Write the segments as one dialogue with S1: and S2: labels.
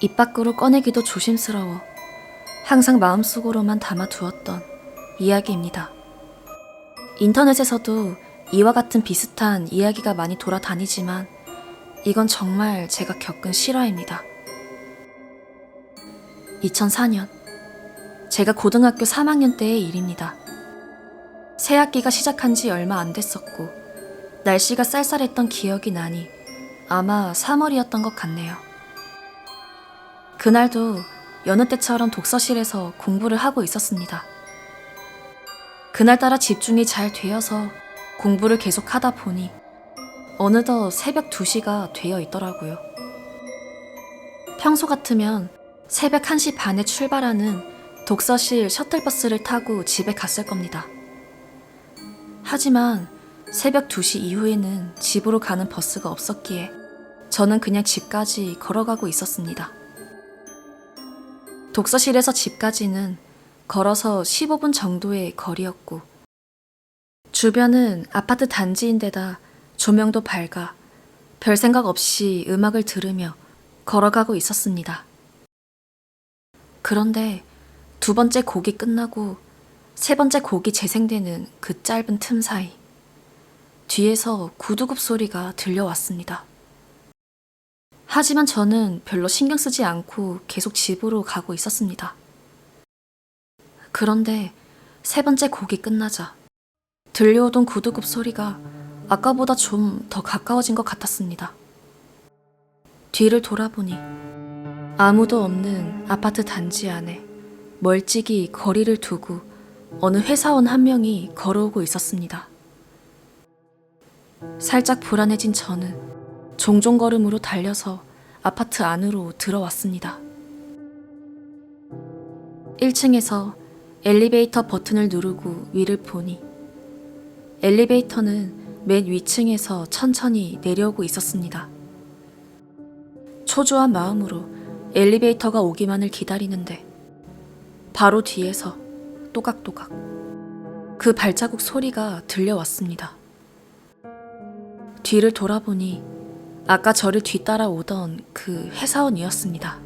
S1: 입 밖으로 꺼내기도 조심스러워 항상 마음속으로만 담아두었던 이야기입니다. 인터넷에서도 이와 같은 비슷한 이야기가 많이 돌아다니지만 이건 정말 제가 겪은 실화입니다. 2004년, 제가 고등학교 3학년 때의 일입니다. 새학기가 시작한 지 얼마 안 됐었고 날씨가 쌀쌀했던 기억이 나니 아마 3월이었던 것 같네요. 그날도 여느 때처럼 독서실에서 공부를 하고 있었습니다. 그날따라 집중이 잘 되어서 공부를 계속 하다 보니 어느덧 새벽 2시가 되어 있더라고요. 평소 같으면 새벽 1시 반에 출발하는 독서실 셔틀버스를 타고 집에 갔을 겁니다. 하지만 새벽 2시 이후에는 집으로 가는 버스가 없었기에 저는 그냥 집까지 걸어가고 있었습니다. 독서실에서 집까지는 걸어서 15분 정도의 거리였고 주변은 아파트 단지인데다 조명도 밝아 별 생각 없이 음악을 들으며 걸어가고 있었습니다. 그런데 2번째 곡이 끝나고 3번째 곡이 재생되는 그 짧은 틈 사이 뒤에서 구두굽 소리가 들려왔습니다. 하지만 저는 별로 신경 쓰지 않고 계속 집으로 가고 있었습니다. 그런데 3번째 곡이 끝나자 들려오던 구두굽 소리가 아까보다 좀 더 가까워진 것 같았습니다. 뒤를 돌아보니 아무도 없는 아파트 단지 안에 멀찍이 거리를 두고 어느 회사원 한 명이 걸어오고 있었습니다. 살짝 불안해진 저는 종종 걸음으로 달려서 아파트 안으로 들어왔습니다. 1층에서 엘리베이터 버튼을 누르고 위를 보니 엘리베이터는 맨 위층에서 천천히 내려오고 있었습니다. 초조한 마음으로 엘리베이터가 오기만을 기다리는데 바로 뒤에서 또각또각 그 발자국 소리가 들려왔습니다. 뒤를 돌아보니 아까 저를 뒤따라오던 그 회사원이었습니다.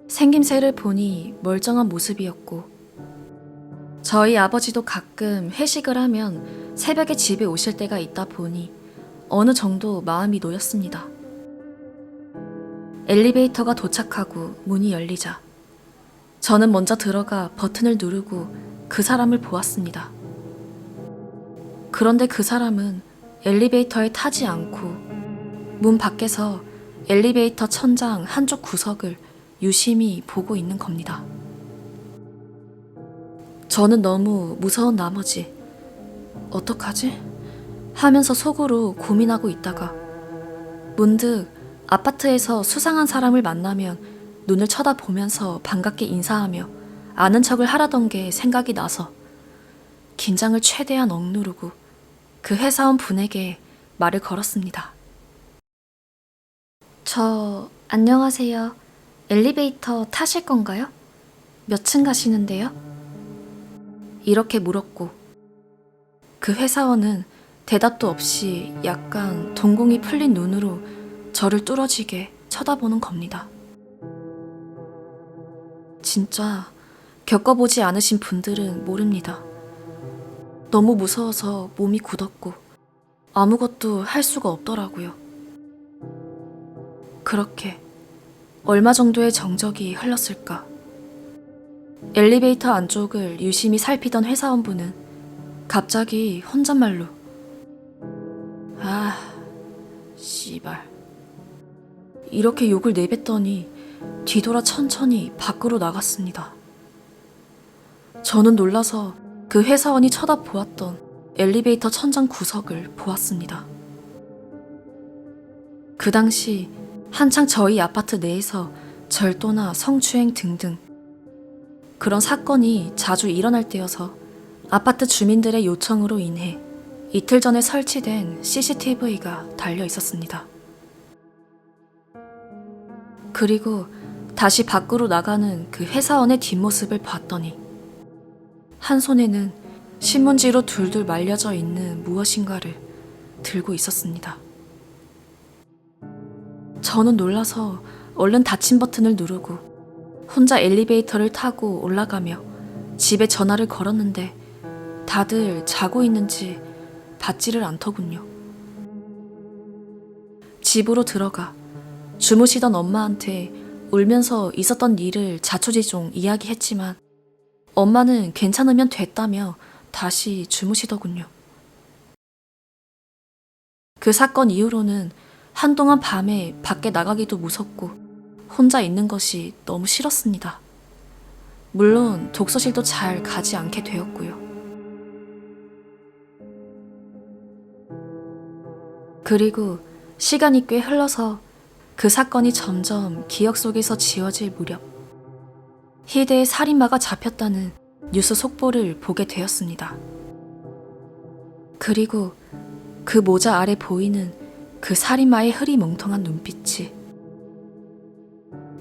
S1: 생김새를 보니 멀쩡한 모습이었고 저희 아버지도 가끔 회식을 하면 새벽에 집에 오실 때가 있다 보니 어느 정도 마음이 놓였습니다. 엘리베이터가 도착하고 문이 열리자 저는 먼저 들어가 버튼을 누르고 그 사람을 보았습니다. 그런데 그 사람은 엘리베이터에 타지 않고 문 밖에서 엘리베이터 천장 한쪽 구석을 유심히 보고 있는 겁니다. 저는 너무 무서운 나머지 어떡하지? 하면서 속으로 고민하고 있다가 문득 아파트에서 수상한 사람을 만나면 눈을 쳐다보면서 반갑게 인사하며 아는 척을 하라던 게 생각이 나서 긴장을 최대한 억누르고 그 회사원 분에게 말을 걸었습니다. 안녕하세요. 엘리베이터 타실 건가요? 몇 층 가시는데요? 이렇게 물었고 그 회사원은 대답도 없이 약간 동공이 풀린 눈으로 저를 뚫어지게 쳐다보는 겁니다. 진짜 겪어보지 않으신 분들은 모릅니다. 너무 무서워서 몸이 굳었고 아무것도 할 수가 없더라고요. 그렇게 얼마 정도의 정적이 흘렀을까? 엘리베이터 안쪽을 유심히 살피던 회사원분은 갑자기 혼잣말로 씨발 이렇게 욕을 내뱉더니 뒤돌아 천천히 밖으로 나갔습니다. 저는 놀라서 그 회사원이 쳐다보았던 엘리베이터 천장 구석을 보았습니다. 그 당시 한창 저희 아파트 내에서 절도나 성추행 등등 그런 사건이 자주 일어날 때여서 아파트 주민들의 요청으로 인해 이틀 전에 설치된 CCTV가 달려 있었습니다. 그리고 다시 밖으로 나가는 그 회사원의 뒷모습을 봤더니 한 손에는 신문지로 둘둘 말려져 있는 무엇인가를 들고 있었습니다. 저는 놀라서 얼른 닫힌 버튼을 누르고 혼자 엘리베이터를 타고 올라가며 집에 전화를 걸었는데 다들 자고 있는지 받지를 않더군요. 집으로 들어가 주무시던 엄마한테 울면서 있었던 일을 자초지종 이야기했지만 엄마는 괜찮으면 됐다며 다시 주무시더군요. 그 사건 이후로는 한동안 밤에 밖에 나가기도 무섭고 혼자 있는 것이 너무 싫었습니다. 물론 독서실도 잘 가지 않게 되었고요. 그리고 시간이 꽤 흘러서 그 사건이 점점 기억 속에서 지워질 무렵 희대의 살인마가 잡혔다는 뉴스 속보를 보게 되었습니다. 그리고 그 모자 아래 보이는 그 살인마의 흐리멍텅한 눈빛이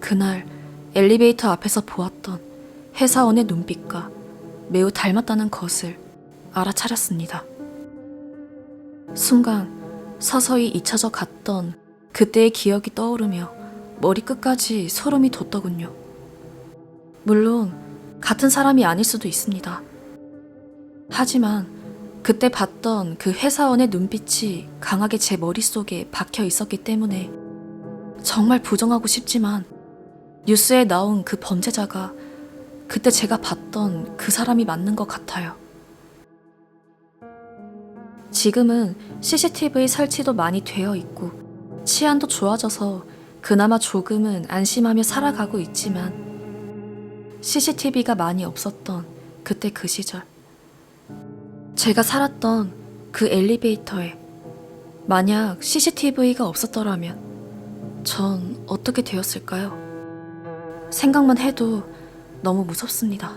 S1: 그날 엘리베이터 앞에서 보았던 회사원의 눈빛과 매우 닮았다는 것을 알아차렸습니다. 순간 서서히 잊혀져 갔던 그때의 기억이 떠오르며 머리끝까지 소름이 돋더군요. 물론 같은 사람이 아닐 수도 있습니다. 하지만 그때 봤던 그 회사원의 눈빛이 강하게 제 머릿속에 박혀 있었기 때문에 정말 부정하고 싶지만 뉴스에 나온 그 범죄자가 그때 제가 봤던 그 사람이 맞는 것 같아요. 지금은 CCTV 설치도 많이 되어 있고 치안도 좋아져서 그나마 조금은 안심하며 살아가고 있지만 CCTV가 많이 없었던 그때 그 시절 제가 살았던 그 엘리베이터에 만약 CCTV가 없었더라면 전 어떻게 되었을까요? 생각만 해도 너무 무섭습니다.